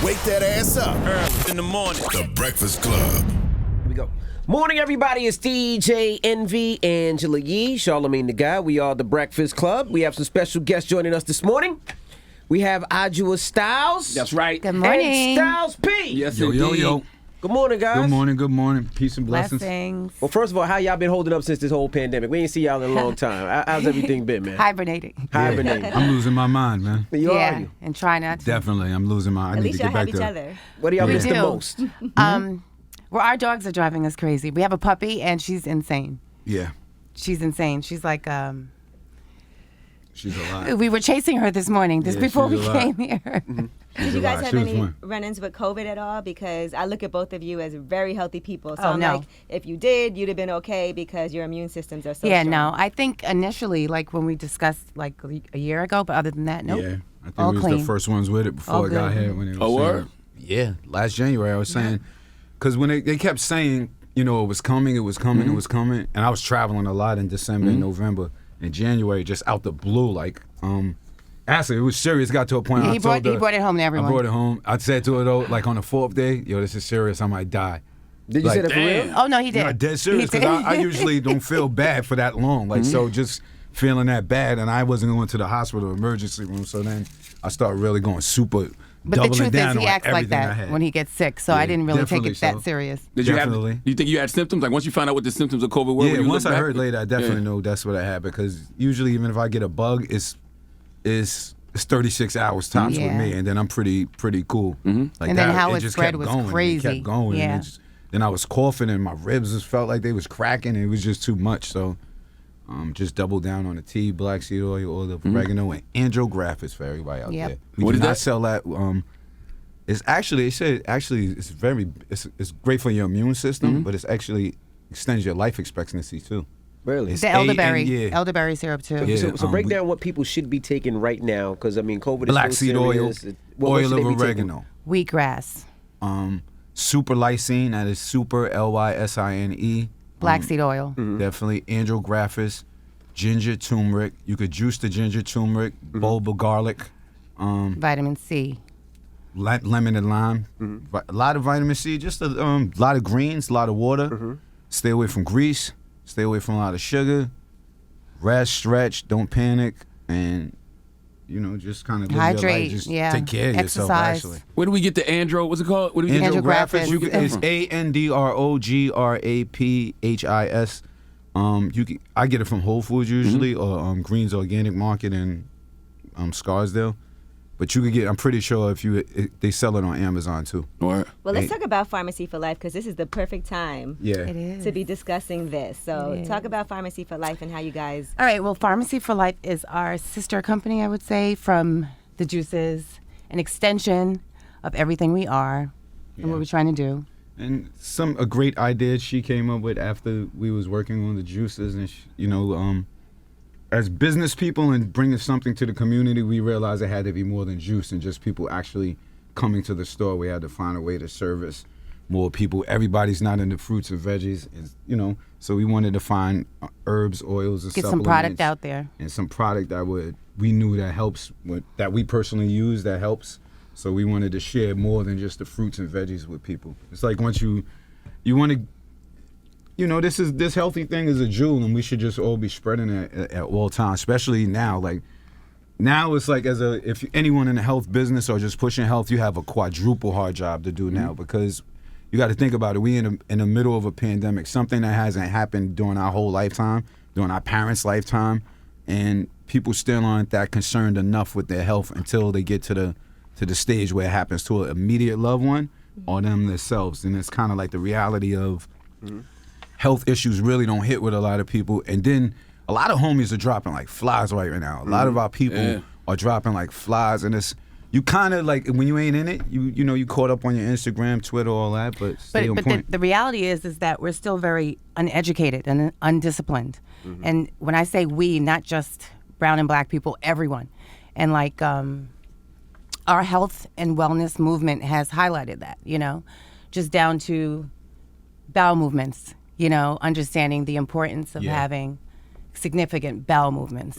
Wake that ass up. Early in the morning. The Breakfast Club. Here we go. Morning, everybody. It's DJ Envy, Angela Yee, Charlamagne the Guy. We are the Breakfast Club. We have some special guests joining us this morning. We have Adjua Styles. That's right. Good morning. And Styles P. Yes, Yo, yo, indeed. yo. Good morning, guys. Good morning. Peace and blessings. Blessings. Well, first of all, how y'all been holding up since this whole pandemic? We ain't see y'all in a long time. How's everything been, man? Hibernating. Hibernating. I'm losing my mind, man. You yeah, are you? and try not to. Definitely, I'm losing my. I At need least to y'all get have back each there. other. What do y'all We miss the do. most? Well, our dogs are driving us crazy. We have a puppy, and she's insane. Yeah, She's insane. She's like, she's alive. we were chasing her this morning, Yeah, before we she's alive. came here. Did you guys have She was any one. run-ins with COVID at all? Because I look at both of you as very healthy people. So Oh, I'm no. like, if you did, you'd have been okay because your immune systems are so Yeah, strong. no. I think initially, like when we discussed like a year ago, but other than that, nope. Yeah, I think All we was clean. the first ones with it before All I got good. here. When it was Oh, saying- word? Yeah, last January I was saying, because when they kept saying, it was coming, it was coming, it was coming, and I was traveling a lot in December and November. In January, just out the blue, like, actually, it was serious. Got to a point. Yeah, I he told brought her- brought it home to everyone. I brought it home. I said to her though, like on the fourth day, yo, this is serious. I might die. Did you say that for damn. real? Oh no, he did. Yeah, dead serious. He Because did. I usually don't feel bad for that long. Like so, just feeling that bad, and I wasn't going to the hospital emergency room. So then I started really going super. But the doubling truth down is, he on acts like everything I that had. when he gets sick. So Yeah, I didn't really take definitely it that so. serious. Did you Definitely. have? Do you think you had symptoms? Like once you found out what the symptoms of COVID were? when Yeah, you once look I back? heard later, I definitely Yeah. know that's what I had because usually even if I get a bug, it's 36 hours tops with Yeah. me, and then I'm pretty cool. Like And then how it just spread kept was going, crazy. It kept going. Yeah. And then I was coughing, and my ribs just felt like they was cracking. And it was just too much. So, just double down on the tea, black seed oil of oregano, and andrographis for everybody out Yep. there. We What do is not that? sell that. It's actually they said it's great for your immune system, but it's actually extends your life expectancy too. Really? It's The elderberry, yeah. elderberry syrup too. Yeah. So break we- down what people should be taking right now, because I mean, COVID is Black so seed oil, serious. What oil should they of be taking? oregano, Wheatgrass, super lysine, that is super lysine, black seed oil. definitely andrographis, ginger turmeric. You could juice the ginger turmeric, bulb of garlic, Vitamin C. lemon and lime, a lot of vitamin C, just a lot of greens, a lot of water. Stay away from grease. Stay away from a lot of sugar. Rest, stretch, don't panic, and just kind of live your Hydrate, life. Just yeah. take care of yourself. Exercise. Actually, Where do we get the andro? What's it called? What do we get? Andrographis. You can, it's ANDROGRAPHIS. I get it from Whole Foods usually, or Greens Organic Market in Scarsdale. But you could get. I'm pretty sure they sell it on Amazon too. Word. Well, let's Hey. talk about Pharmacy for Life because this is the perfect time Yeah. It is. to be discussing this. So It talk is. about Pharmacy for Life and how you guys... All right. Well, Farmacy for Life is our sister company, I would say, from the juices, an extension of everything we are and what we're trying to do. And a great idea she came up with after we was working on the juices, and as business people and bringing something to the community, we realized it had to be more than juice and just people actually coming to the store. We had to find a way to service more people. Everybody's not into fruits and veggies, so we wanted to find herbs, oils, and Get some product supplements out there. and some product we knew that helps, that we personally use that helps. So we wanted to share more than just the fruits and veggies with people. It's like once you want to, this healthy thing is a jewel, and we should just all be spreading it at all times, especially now. Like now it's like if anyone in the health business or just pushing health, you have a quadruple hard job to do now because you got to think about it. We in the middle of a pandemic, something that hasn't happened during our whole lifetime, during our parents' lifetime, and people still aren't that concerned enough with their health until they get to the stage where it happens to an immediate loved one or them themselves. And it's kind of like the reality of health issues really don't hit with a lot of people. And then a lot of homies are dropping like flies right now. A lot of our people are dropping like flies. And it's, you kind of like, when you ain't in it, you caught up on your Instagram, Twitter, all that, but stay on But point. the reality is that we're still very uneducated and undisciplined. And when I say we, not just brown and black people, everyone. And like our health and wellness movement has highlighted that, just down to bowel movements, understanding the importance of having significant bowel movements,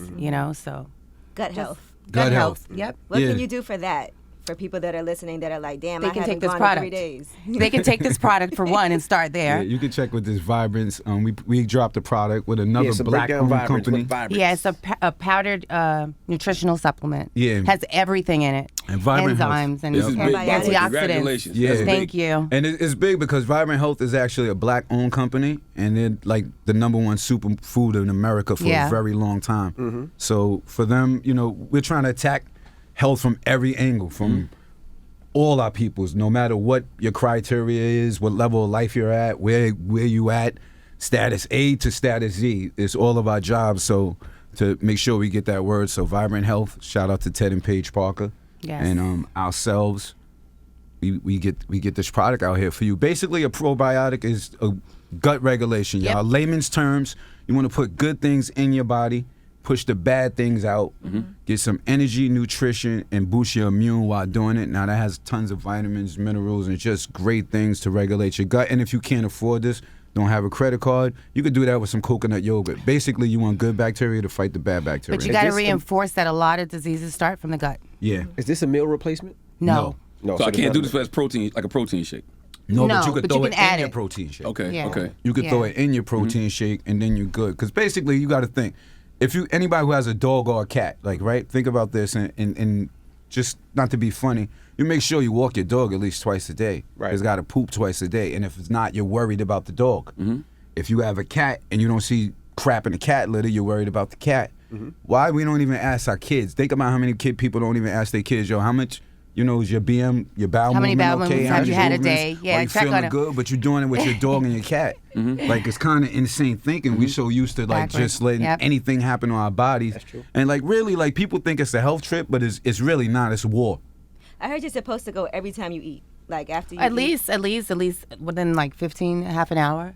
so. Gut health. Gut health. Yep. What Yeah. can you do for that? for people that are listening that are like, damn, They I can haven't take this gone product. in 3 days. They can take this product for one and start there. Yeah, you can check with this Vibrance. We dropped a product with another so break down black-owned Vibrance. company. What's Vibrance? Yeah, it's a powdered nutritional supplement. Yeah. Has everything in it. And Vibrant Health. enzymes and This is big. Antioxidants. Congratulations. Yeah. That's Thank big. you. And it's big because Vibrant Health is actually a black-owned company, and they're like the #1 superfood in America for Yeah. a very long time. So for them, we're trying to attack health from every angle, from all our peoples, no matter what your criteria is, what level of life you're at, where you at, status A to status Z. It's all of our jobs. So to make sure we get that word. So Vibrant Health, shout out to Ted and Paige Parker, Yes. and ourselves. We get this product out here for you. Basically, a probiotic is a gut regulation, y'all. Yep. Layman's terms, you want to put good things in your body, push the bad things out, get some energy, nutrition, and boost your immune while doing it. Now, that has tons of vitamins, minerals, and just great things to regulate your gut. And if you can't afford this, don't have a credit card, you could do that with some coconut yogurt. Basically, you want good bacteria to fight the bad bacteria. But you got to this- reinforce that a lot of diseases start from the gut. Yeah. Is this a meal replacement? No. No. So I there's can't do nothing- this as protein, like a protein shake. No, No, but you could but throw you it can add in your it. protein shake. Okay. Yeah. Okay. You could throw it in your protein shake, and then you're good. Because basically, you got to think. If anybody who has a dog or a cat, like, right, think about this, and just not to be funny, you make sure you walk your dog at least twice a day. Right. It's got to poop twice a day, and if it's not, you're worried about the dog. If you have a cat and you don't see crap in the cat litter, you're worried about the cat. Why we don't even ask our kids? Think about how many people don't even ask their kids, yo, how much, is your your bowel How many movement bowel okay? movements How have you much had a movements? day? Yeah, Are you check on feeling it. good? But you're doing it with your dog and your cat. Like, it's kind of insane thinking. We so used to like Backwards. just letting Yep. anything happen to our bodies. That's true. And like really, like people think it's a health trip, but it's really not. It's war. I heard you're supposed to go every time you eat, like after you At eat. least within like 15, half an hour.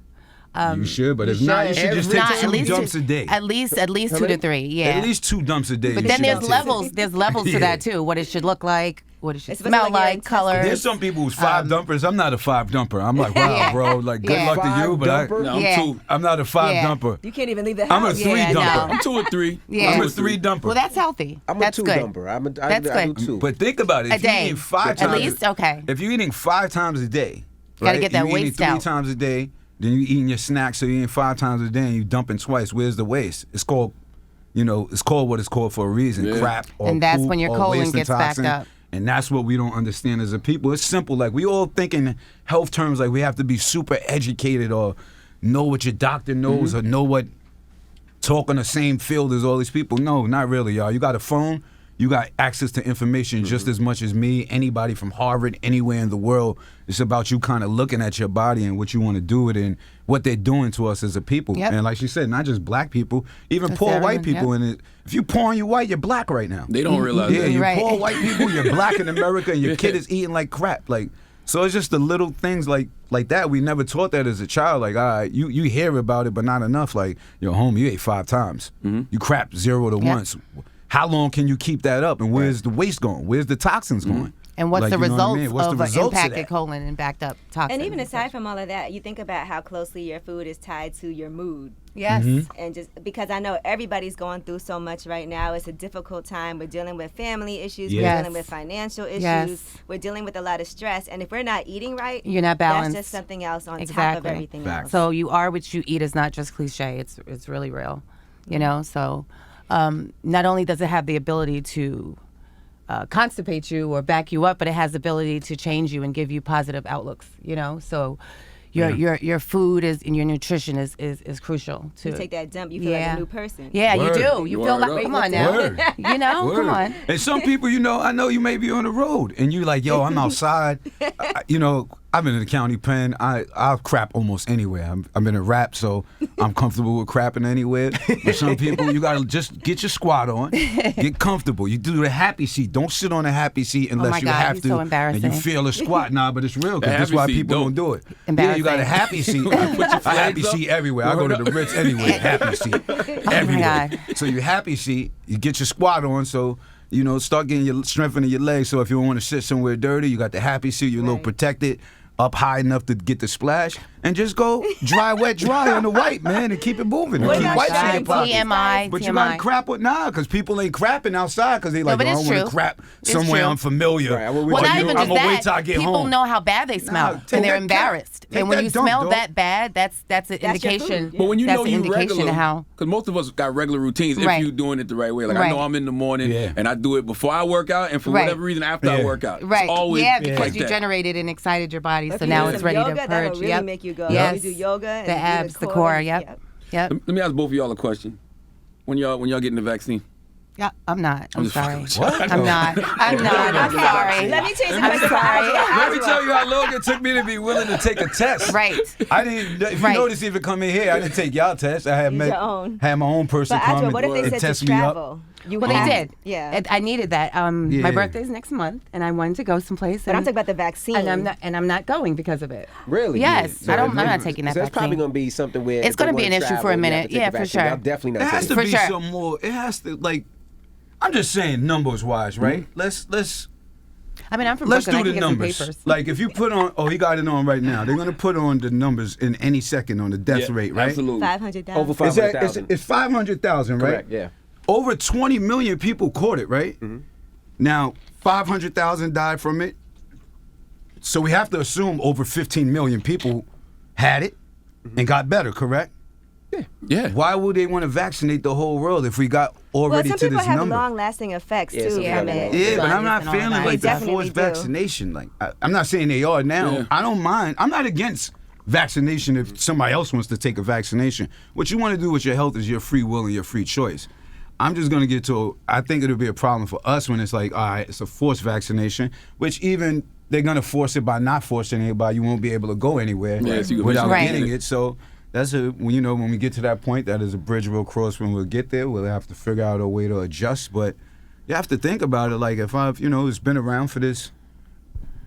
You should, but if not, you should just take Not, at 2 least dumps a day. At least 2 to 3. Yeah. At least 2 dumps a day. But you then should there's take. levels. There's levels Yeah. to that too. What it should look like. What it should It's supposed smell to look like your like. Color. There's some people who's 5 dumpers. I'm not a 5 dumper. I'm like, wow, Yeah. bro. Like, good Yeah. luck to you, but Five-dumper? No, I'm Yeah. two. I'm not a 5 Yeah. dumper. You can't even leave the I'm a house. 3 Yeah, dumper. no. I'm 2 or 3. Yeah. I'm a 3 dumper. Well, that's healthy. I'm That's a 2 good. dumper. I That's do good. 2. But think about it. A If you're day. eating 5 At times, least? Okay. If you're eating 5 times a day, Gotta right? get that you're eating waste 3 out. times a day, then you eating your snacks, so you're eating 5 times a day, and you dumping twice. Where's the waste? It's called, it's called what it's called for a reason. Yeah. Crap. Or And that's poop when your or colon waste and gets backed toxin. up. And that's what we don't understand as a people. It's simple. Like, we all think in health terms, like we have to be super educated or know what your doctor knows or know what, talk on the same field as all these people. No, not really, y'all. You got a phone. You got access to information just as much as me, anybody from Harvard, anywhere in the world. It's about you kind of looking at your body and what you want to do with it and what they're doing to us as a people. Yep. And like she said, not just black people, even Just poor everyone, white people. yep. And if you poor and you white, you're black right now. They don't realize Yeah, that. you're Right. poor white people, you're black in America, and your kid is eating like crap. Like, so it's just the little things like that. We never taught that as a child. Like, all right, you hear about it, but not enough. Like, your home, you ate 5 times. You crap 0 to Yep. 1. How long can you keep that up? And where's the waste going? Where's the toxins going? And what's Like, the you know what I results mean? What's the of an results of impacted that? colon and backed up toxins? And even aside from all of that, you think about how closely your food is tied to your mood. Yes. And just because I know everybody's going through so much right now, it's a difficult time. We're dealing with family issues, Yes. we're dealing with financial issues, Yes. we're dealing with a lot of stress. And if we're not eating right, You're not balanced. That's just something else on top of Exactly. everything Facts. else. So you are what you eat is not just cliche. It's really real, So not only does it have the ability to constipate you or back you up, but it has the ability to change you and give you positive outlooks. So your food is and your nutrition is crucial too. you take that dump, you feel like a new person. Yeah, Word. you do. You feel Word like up. come on now. Word. Come Word. on. And some people, I know you may be on the road, and you like, yo, I'm outside. I've been in the county pen. I'll crap almost anywhere. I'm in a rap, so I'm comfortable with crapping anywhere. But some people, you gotta just get your squat on, get comfortable. You do the happy seat. Don't sit on a happy seat unless my you God, have you're to. so And you embarrassing. feel a squat. Nah, but it's real, because The that's happy why seat, people don't dope. do it. Yeah, you got a Embarrassing. happy seat. A happy seat everywhere. I go to the Ritz anyway. Happy seat everywhere. God. So you happy seat, you get your squat on, so start getting your strengthening your legs. So if you want to sit somewhere dirty, you got the happy seat, you're a little Right. protected. up high enough to get the splash, and just go dry, wet, dry on the white, man, and keep it moving. And We're keep not wipes in shy. your pocket. TMI. But you gotta crap with because people ain't crapping outside because they like, but I it's don't want true. to crap It's somewhere true. unfamiliar. Right, well, Well, not even I'm just gonna wait that. till I get People home. know how bad they smell, take and they're that embarrassed. Take And when that you dump, smell dog. that bad, that's an That's your indication. food, But when you that's know an you indication regular, of how. because most of us got regular routines if Right. you're doing it the right way. Like I Right. know I'm in the morning Yeah. and I do it before I work out, and for Right. whatever reason after I Yeah. work out. Right. It's always Yeah, because like you that. generated and excited your body, If so you now do it's some ready yoga, to that'll purge. really Yep. make you go. Yes. You do yoga and The do abs, the core. Yep. Yep. Let me ask both of y'all a question. When y'all getting the vaccine? Yeah, I'm not. I'm just sorry. fucking with you. I'm not. I'm not. I'm sorry. Let me change the I'm question. sorry. Let me tell you how long it took me to be willing to take a test. Right. I didn't. If you Right. notice, even coming here, I didn't take y'all test. I had Use your own. had my own person But come Adjua, what if and they said test to me up. travel? You Well, they have- did. Yeah. I needed that. Yeah. My birthday's next month, and I wanted to go someplace. But I'm and- talking about the vaccine. And I'm not going because of it. Really? Yes. Yeah. I'm not taking that So that's probably vaccine. going to be something where It's if they gonna be wanna an issue travel, for a you have minute. to take Yeah, the for vaccine. sure. I'll definitely It not has take to it. For be sure. some more. It has to like. I'm just saying numbers wise, right? Let's I mean, I'm from let's Brooklyn. I do can the get some numbers. papers. Like if you put on, he got it on right now. They're gonna put on the numbers in any second on the death Yeah, rate, right? Absolutely. 500,000. Over Is that, 500,000. it's 500,000, right? Correct, yeah. Over 20 million people caught it, right? Mm-hmm. Now 500,000 died from it. So we have to assume over 15 million people had it Mm-hmm. and got better, correct? Yeah. Why would they want to vaccinate the whole world if we got Well, already some to people this have number? long-lasting effects Yeah, too some from people it. have Yeah, but I'm not and all feeling that. like They the definitely forced do. vaccination. Like I'm not saying they are now. Yeah. I don't mind. I'm not against vaccination if somebody else wants to take a vaccination. What you want to do with your health is your free will and your free choice. I'm just gonna get to. I think it'll be a problem for us when it's like, all right, it's a forced vaccination, which even they're gonna force it by not forcing anybody. You won't be able to go anywhere Yeah, so you can without Right. getting it. So. That's when we get to that point, that is a bridge we'll cross when we'll get there. We'll have to figure out a way to adjust. But you have to think about it. Like if I've, it's been around for this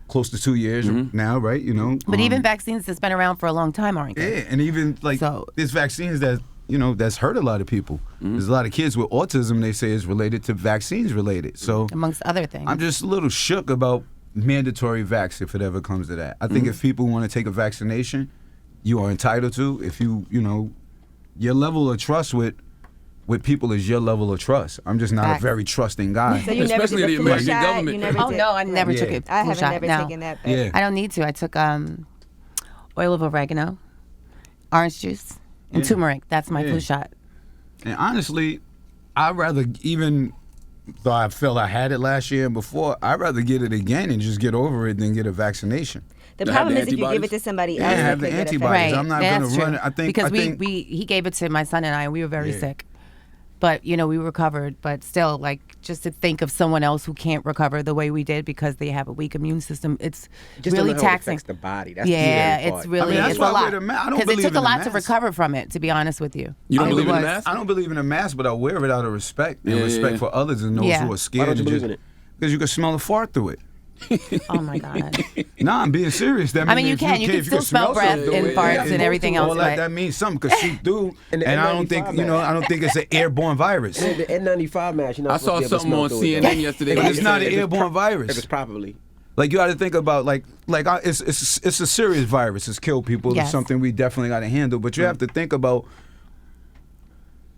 close to 2 years now, right? But even vaccines that's been around for a long time aren't good. yeah, and even like So- there's vaccines that that's hurt a lot of people. There's a lot of kids with autism they say is related to vaccines related. So Amongst other things. I'm just a little shook about mandatory vax if it ever comes to that. I think if people want to take a vaccination, you are entitled to. If your level of trust with people is your level of trust. I'm just not Facts. a very trusting guy. So you never Especially did the the flu American shot? government. You never Oh did. no, I never took Yeah. it. I flu haven't shot, never no. taken that. But Yeah. I don't need to. I took oil of oregano, orange juice, and Yeah. turmeric. That's my Yeah. flu shot. And honestly, I'd rather, even though I felt I had it last year and before, I'd rather get it again and just get over it than get a vaccination. The To have problem the is if you give it antibodies? to somebody Yeah, else, have it the could get antibodies. affected. Right. I'm not that's gonna true. run it. I think because I think- he gave it to my son and I, and we were very Yeah. sick. But we recovered. But still, like, just to think of someone else who can't recover the way we did because they have a weak immune system, it's Just really don't know how it taxing. affects the body. That's Yeah, the scary part. it's really that's it's why a I lot. wear the mask. I don't Because it believe took a in the lot to mask. recover from it. To be honest with you, You don't It believe in the was. mask? I don't believe in a mask, but I wear it out of respect and Yeah, respect yeah. for others and those Yeah. who are Why scared. don't you and believe just- in it? Because you can smell a fart through it. Oh my god. Nah, I'm being serious. That I mean, means you if can if still smell breath something, and yeah, farts yeah, and everything all else, that, but- that means something because she do, And and, the I don't think N95 I don't think it's an airborne virus. Yeah, the N95 mask. I saw something on CNN yesterday. But it's not an If it's airborne virus. If it's properly. Like you got to think about it's a serious virus. It's killed people. Yes. It's something we definitely got to handle. But you have to think about: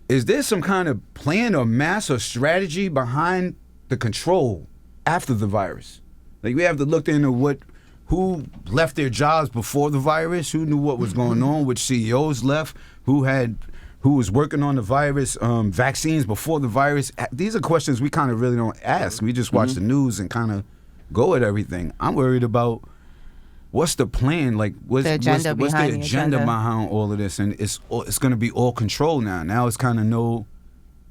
is there some kind of plan or mass or strategy behind the control after the virus? Like we have to look into who left their jobs before the virus, who knew what was going on, which CEOs left, who was working on the virus, vaccines before the virus. These are questions we kind of really don't ask. We just watch the news and kind of go at everything. I'm worried about what's the plan, like what's The agenda what's the behind the agenda agenda. behind all of this, and it's going to be all control now. Now it's kind of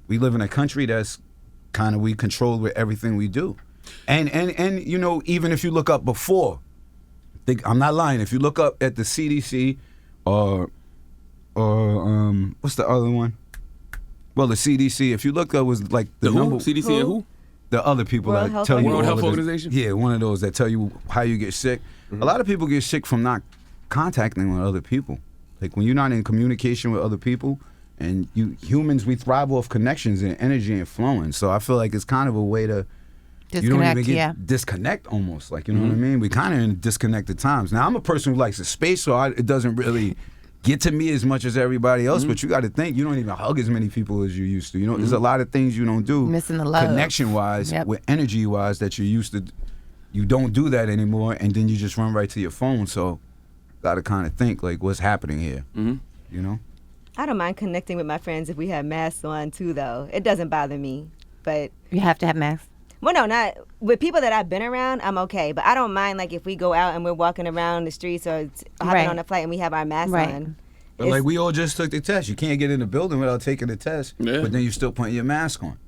we live in a country that's kind of we control with everything we do, and even if you look up before. I'm not lying. If you look up at the CDC or what's the other one? Well, the CDC. If you look up was like the who? number CDC and who? the other people World that Health tell you World all Health of this. Organization? Yeah, one of those that tell you how you get sick. A lot of people get sick from not contacting with other people. Like when you're not in communication with other people, and humans we thrive off connections and energy and flowing. So I feel like it's kind of a way to You don't even Disconnect, get disconnect almost. Like, you know what I mean? We kind of in disconnected times. Now, I'm a person who likes the space, so it doesn't really get to me as much as everybody else. But you got to think, you don't even hug as many people as you used to. You know, there's a lot of things you don't do. Missing the love. Connection-wise, with energy-wise, that you used to. You don't do that anymore, and then you just run right to your phone. So, got to kind of think, like, what's happening here? You know? I don't mind connecting with my friends if we have masks on, too, though. It doesn't bother me. But You have to have masks. well, no, not with people that I've been around. I'm okay, but I don't mind like if we go out and we're walking around the streets or hopping Right. on a flight and we have our masks Right. on. But like we all just took the test. You can't get in the building without taking the test. Yeah. But then you still putting your mask on.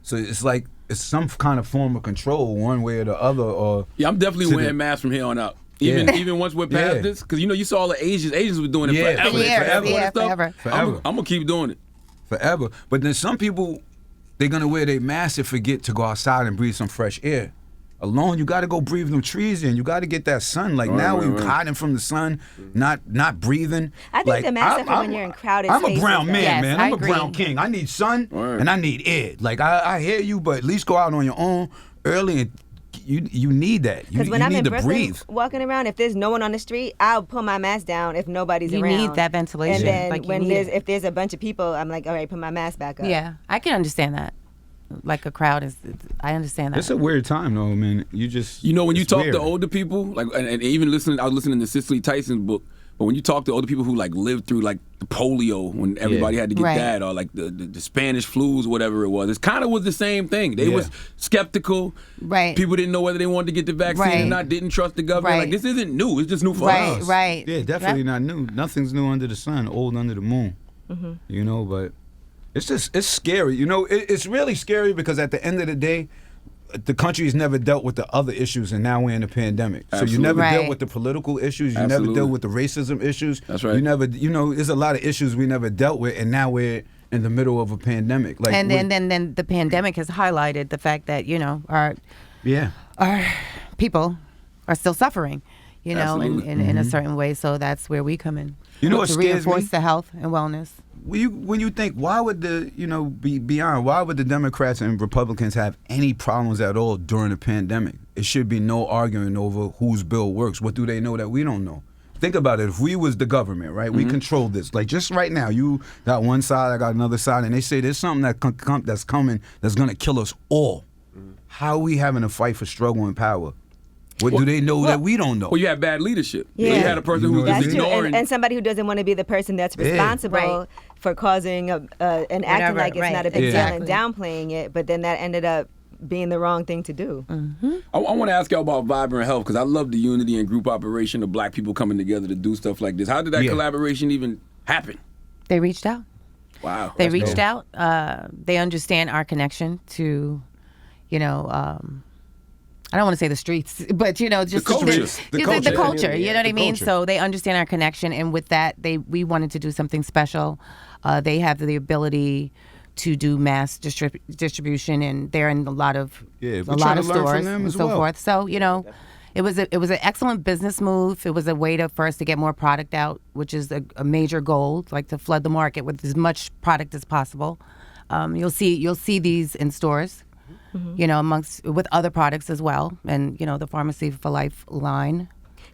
So it's like it's some kind of form of control, one way or the other. Or Yeah, I'm definitely to wearing the- masks from here on out. Yeah. Even once we're past Yeah. this, because you saw all the Asians. Asians were doing it Yeah, forever. for years, forever. yeah, and stuff. forever. Forever. I'm gonna keep doing it. forever. But then some people, they're gonna wear their mask and forget to go outside and breathe some fresh air. Alone, you got to go breathe them trees in. You got to get that sun. Like now, right, we right. hiding from the sun, not breathing. I think like, the masks are for when you're in crowded I'm a spaces, brown though. man, Yes, man. I I'm a agree. brown king. I need sun Right. and I need air. Like I hear you, but at least go out on your own early and you need that. You, Because when you I'm need in to Brooklyn breathe. walking around, if there's no one on the street, I'll pull my mask down if nobody's You around. need that ventilation. And then Like, you when need it. if there's a bunch of people, I'm like, all right, put my mask back up. Yeah, I can understand that. Like a crowd is, I understand that. It's a weird time though, man. You just When you it's talk weird. to older people, like and even listening, I was listening to Cicely Tyson's book. But when you talk to older people who like lived through like the polio when everybody had to get Right. that, or like the Spanish flus, whatever it was, it kind of was the same thing. They Yeah. was skeptical. Right. People didn't know whether they wanted to get the vaccine or Right. not. Didn't trust the government. Right. Like this isn't new. It's just new for Right, us. right. Yeah, definitely Yep. not new. Nothing's new under the sun, old under the moon. You know, but it's scary. You know, it's really scary because at the end of the day, the country's never dealt with the other issues, and now we're in a pandemic. So you Absolutely. never dealt Right. with the political issues. You Absolutely. never dealt with the racism issues. That's right. You never, there's a lot of issues we never dealt with, and now we're in the middle of a pandemic. Like, And then the pandemic has highlighted the fact that our yeah, people are still suffering, in Absolutely. in a certain way. So that's where we come in. You know what to scares reinforce me? the health and wellness. when you think, why would why would the Democrats and Republicans have any problems at all during the pandemic? It should be no arguing over whose bill works. What do they know that we don't know? Think about it. If we was the government, right, we control this. Like just right now, you got one side, I got another side, and they say there's something that's coming that's gonna kill us all. How are we having a fight for struggle and power? What do they know that we don't know? Well, you had bad leadership. Yeah. You had a person You who know was what I That's just mean? true. ignoring. And somebody who doesn't want to be the person that's Yeah. responsible Right. for causing and acting Whatever, like it's right. not a big Exactly. deal and downplaying it, but then that ended up being the wrong thing to do. I want to ask y'all about Vibrant Health because I love the unity and group operation of black people coming together to do stuff like this. How did that Yeah. collaboration even happen? They reached out. Wow. They that's reached dope. out. They understand our connection to, I don't want to say the streets, but just culture. the culture. culture. You know what I The mean? culture. So they understand our connection, and with that, we wanted to do something special. They have the ability to do mass distribution, and they're in a lot of Yeah, we're a lot trying of to learn from stores them and as so well. forth. So it was an excellent business move. It was a way for us to get more product out, which is a major goal, like to flood the market with as much product as possible. You'll see these in stores, amongst with other products as well, and the Pharmacy for Life line.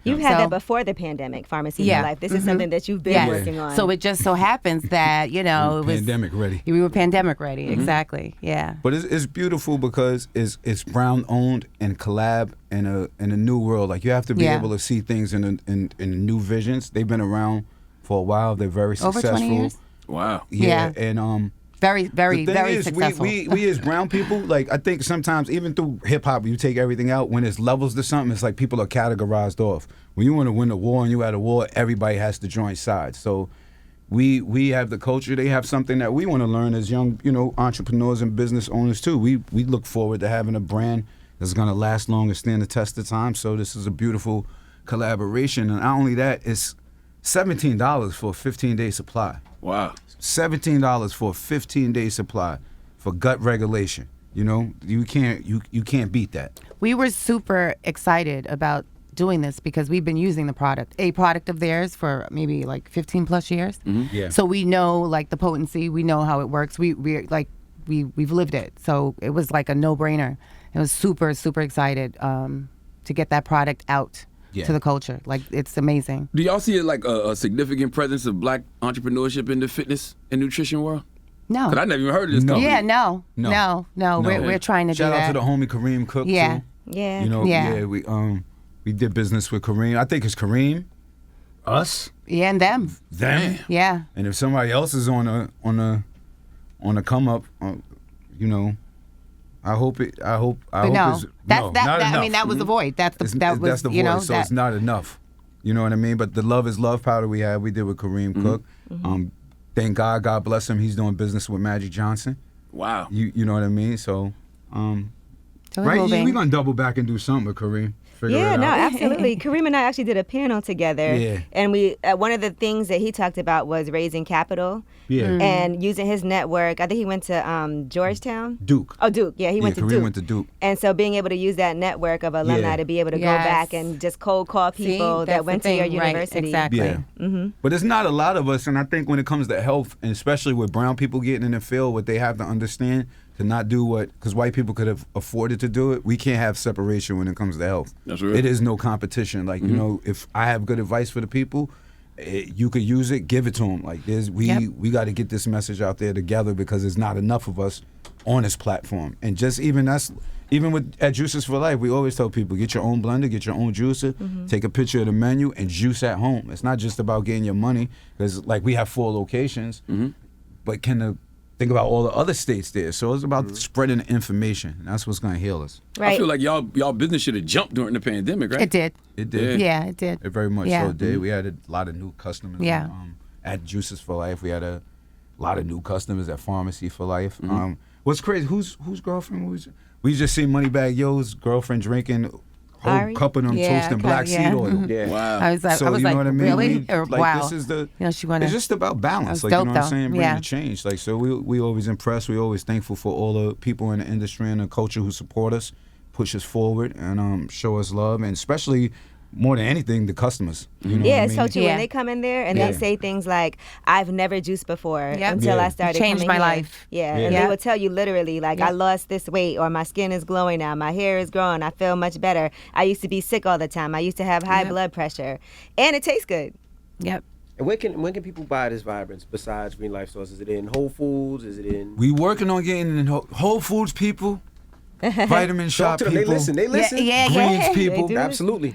You've had So- that before the pandemic, Pharmacy Yeah. for Life. This is something that you've been Yes. working on. So it just so happens that it was pandemic ready. We were pandemic ready, exactly. Yeah. But it's beautiful because it's Brown owned and collab in a new world. Like you have to be Yeah. able to see things in new visions. They've been around for a while. They're very Over successful. 20 years. Wow. Yeah. And Very, very, the thing very is, successful. we as brown people, like I think sometimes even through hip hop, you take everything out. When it's levels to something, it's like people are categorized off. When you want to win a war and you at a war, everybody has to join sides. So we have the culture. They have something that we want to learn as young, entrepreneurs and business owners too. We look forward to having a brand that's going to last long and stand the test of time. So this is a beautiful collaboration. And not only that, it's $17 for a 15-day supply. Wow. $17 for a 15-day supply for gut regulation. You can't beat that. We were super excited about doing this because we've been using a product of theirs for maybe like 15 plus years. Yeah. So we know like the potency, we know how it works. We've lived it. So it was like a no-brainer I was super, super excited to get that product out to the culture. Like, it's amazing. Do y'all see it like a significant presence of black entrepreneurship in the fitness and nutrition world? No. Because I never even heard of this company. Yeah, no. We're trying to do Shout that. out to the homie Kareem Cook, Yeah. too. Yeah. You know, Yeah. we did business with Kareem. I think it's Kareem, us, Yeah, and them. them. Yeah. And if somebody else is on a come up, you know, I hope But it's no, not I mean, enough. that was the void. That's That's the the you voice, know, so that, it's not enough. You know what I mean? But the Love is Love powder we did with Kareem Cook. Thank God bless him. He's doing business with Magic Johnson. Wow. You know what I mean? So, so we're right? moving. We're gonna double back and do something with Kareem. Figure Yeah, it no, out. absolutely. Kareem and I actually did a panel together. Yeah. And we one of the things that he talked about was raising capital. Yeah. And using his network. I think he went to Georgetown. Duke. Oh, Duke. Yeah, he went to Kareem Duke. went to Duke. And so being able to use that network of alumni Yeah. to be able to Yes. go back and just cold call people See, that went to that's your the thing, right, university. exactly. Yeah. But it's not a lot of us, and I think when it comes to health, and especially with brown people getting in the field, what they have to understand to not do what, because white people could have afforded to do it, we can't have separation when it comes to health. That's right. It is no competition. Like, you know, if I have good advice for the people, you could use it, give it to them. Like, we got to get this message out there together because there's not enough of us on this platform. And just even with at Juices for Life, we always tell people, get your own blender, get your own juicer, take a picture of the menu, and juice at home. It's not just about getting your money, because like we have 4 locations, but think about all the other states there. So it's about spreading the information. And that's what's going to heal us. Right. I feel like y'all business should have jumped during the pandemic, right? It did. It did. Yeah, it did. It very much Yeah. so did. We had a lot of new customers. Yeah. At Juices for Life, we had a lot of new customers at Farmacy for Life. What's crazy? Whose girlfriend was? We just seen Moneybag Yo's girlfriend drinking whole Ari? cup of them Yeah, toasting cup, black yeah. seed oil. Yeah. Wow. I was like, So you know what I mean? really? We- Or, like, wow. This is the. You know, she wanna. It's just about balance. That's Like, you know dope, what I'm though. saying? Bring Yeah. the change. Like, so we always impressed. We always thankful for all the people in the industry and the culture who support us, push us forward, and show us love, and especially more than anything, the customers. You know Yeah, what it's I so mean? true. Yeah. When they come in there and Yeah. they say things like, I've never juiced before Yep. until Yeah. I started Changed coming my here. life. Yeah, Yeah. and they Yep. will tell you literally, like, I Yep. lost this weight, or my skin is glowing now, my hair is growing, I feel much better. I used to be sick all the time. I used to have high Yep. blood pressure. And it tastes good. Yep. And when can people buy this Vibrance besides Green Life Stores? Is it in Whole Foods? Is it in? We working on getting in Whole Foods people, vitamin Talk shop to them. people, They listen. They listen. Yeah, Greens yeah. people. They do. Absolutely.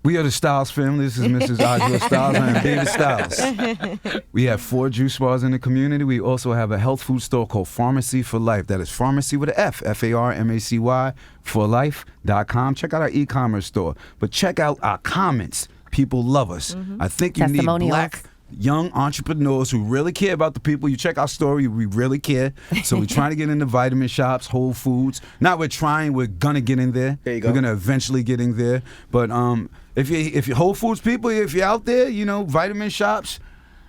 We are the Styles family. This is Mrs. Adjua Styles. I am David Styles. We have 4 juice bars in the community. We also have a health food store called Farmacy for Life. That is Farmacy with an F, Farmacy, for life.com. Check out our e-commerce store. But check out our comments. People love us. I think you need Testimonials. black young entrepreneurs who really care about the people. You check our story, we really care. So we're trying to get into vitamin shops, Whole Foods. Not we're trying, we're gonna get in there. There you go. We're gonna eventually get in there. But if you Whole Foods people, if you're out there, you know, vitamin shops,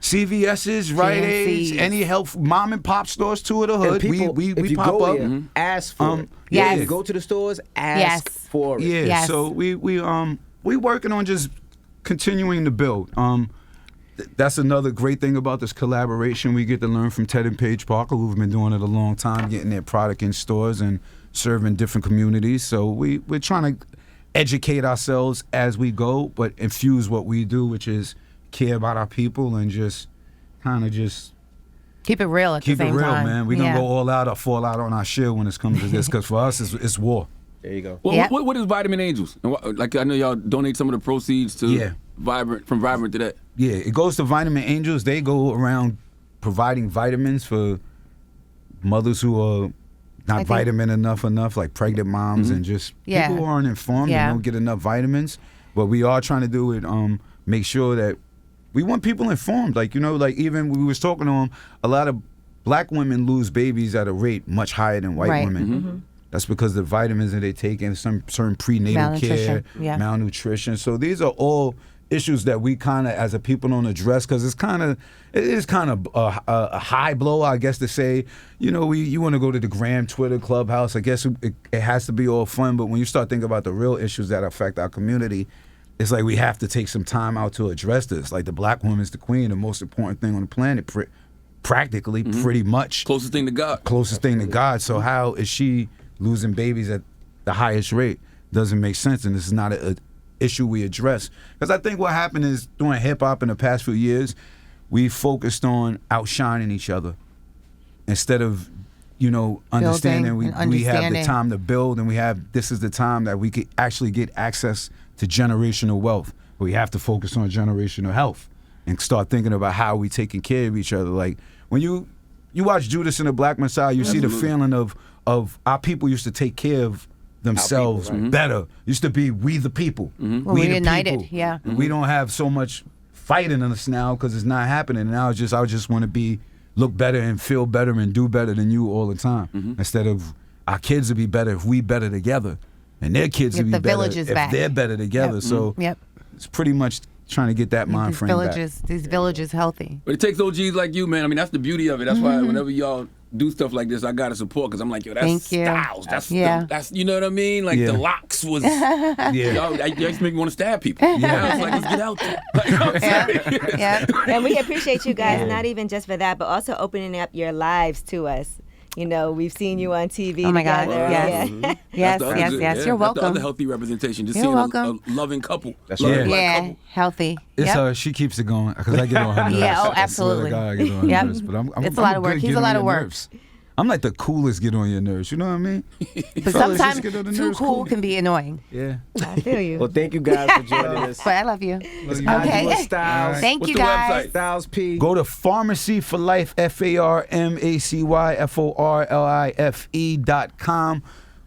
CVS's, Rite Aids, GNCs. any health mom and pop stores to the And hood. people, we if you pop go up. there, ask for it. Yes. You go to the stores, ask Yes. for it. Yeah, Yes. so we working on just continuing to build. That's another great thing about this collaboration. We get to learn from Ted and Paige Parker, who've been doing it a long time, getting their product in stores and serving different communities. So we're trying to educate ourselves as we go, but infuse what we do, which is care about our people and just kind of just Keep it real at keep the it same real, time. man. We're going to go all out or fall out on our shit when it comes to this, because for us, it's war. There you go. Well, Yep. what is Vitamin Angels? And like, I know y'all donate some of the proceeds to Yeah. Vibrant to that. Yeah, it goes to Vitamin Angels. They go around providing vitamins for mothers who are not think- vitamin enough, like pregnant moms and just Yeah. people who aren't informed Yeah. and don't get enough vitamins. But we are trying to do it, make sure that we want people informed. Like, you know, like even we was talking to them, a lot of black women lose babies at a rate much higher than white Right. women. That's because the vitamins that they take and some certain prenatal care, Malnutrition, yeah. malnutrition. So these are all issues that we kind of, as a people, don't address, because it is kind of a high blow, I guess, to say, you know, you want to go to the Gram, Twitter, Clubhouse. I guess it has to be all fun, but when you start thinking about the real issues that affect our community, it's like we have to take some time out to address this. Like, the black woman's the queen, the most important thing on the planet, practically, pretty much. Closest thing to God. Closest thing to God. So how is she losing babies at the highest rate. Doesn't make sense, and this is not an issue we address. Because I think what happened is during hip hop in the past few years, we focused on outshining each other instead of, understanding we have the time to build, and this is the time that we could actually get access to generational wealth. We have to focus on generational health and start thinking about how we taking care of each other. Like when you watch Judas and the Black Messiah, you see the feeling of our people used to take care of themselves better. Used to be we the people. Well, we're united, people. yeah. We don't have so much fighting in us now because it's not happening. Now I just want to look better and feel better and do better than you all the time. Instead of our kids would be better if we better together, and their kids would be better if they're better together. So it's pretty much trying to get that mind frame back. These villages healthy. But it takes OGs like you, man. I mean, that's the beauty of it. That's why whenever y'all do stuff like this, I gotta support, because I'm like, yo, that's Styles. That's you know what I mean? Like the Locks was y'all used to make me want to stab people. Now it's like, let's get out there. Like, you know what I'm saying? And we appreciate you guys, not even just for that, but also opening up your lives to us. We've seen you on TV. Oh my God! together. Yes, yes. You're That's welcome. the other healthy representation. Just You're seeing welcome. a loving couple. That's loving right. black couple. Healthy. It's her. She keeps it going because I get on her nerves. Absolutely. I get on her nerves. But I'm It's a lot of work. He's a lot of work. Nerves. I'm like the coolest get on your nerves. You know what I mean? But sometimes too cool can be annoying. Yeah. I feel you. Well, thank you guys for joining us. But I love you. Okay. Styles. Thank What's you the guys. website? Styles P. Go to Farmacy for Life, FarmacyForlife.com.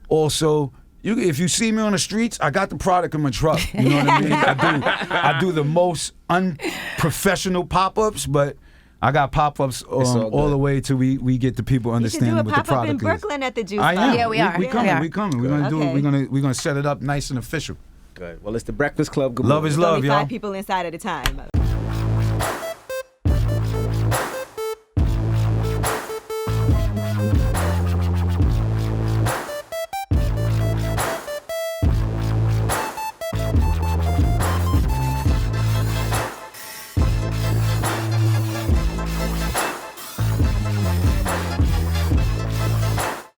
Also, if you see me on the streets, I got the product in my truck. You know what I mean? I do the most unprofessional pop-ups, but I got pop-ups all the way till we get the people understanding what the product is. You should do a pop-up in Brooklyn at the Juice I Bar. am. Yeah, we are. We coming. We coming. We're gonna Okay. we're gonna set it up nice and official. Good. Well, it's the Breakfast Club. Good Love morning. is There's love, only y'all. 5 people inside at a time.